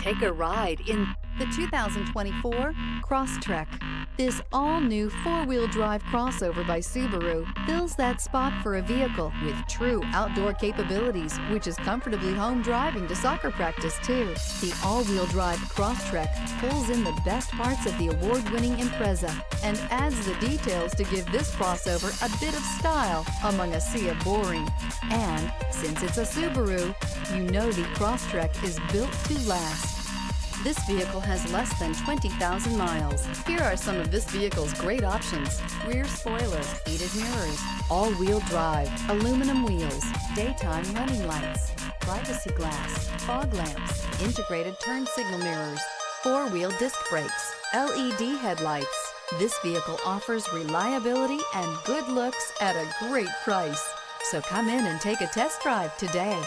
Take a ride in the 2024 Crosstrek. This all-new four-wheel drive crossover by Subaru fills that spot for a vehicle with true outdoor capabilities, which is comfortably home driving to soccer practice too. The all-wheel drive Crosstrek pulls in the best parts of the award-winning Impreza and adds the details to give this crossover a bit of style among a sea of boring. And since it's a Subaru, you know the Crosstrek is built to last. This vehicle has less than 20,000 miles. Here are some of this vehicle's great options: rear spoiler, heated mirrors, all-wheel drive, aluminum wheels, daytime running lights, privacy glass, fog lamps, integrated turn signal mirrors, four-wheel disc brakes, LED headlights. This vehicle offers reliability and good looks at a great price. So come in and take a test drive today.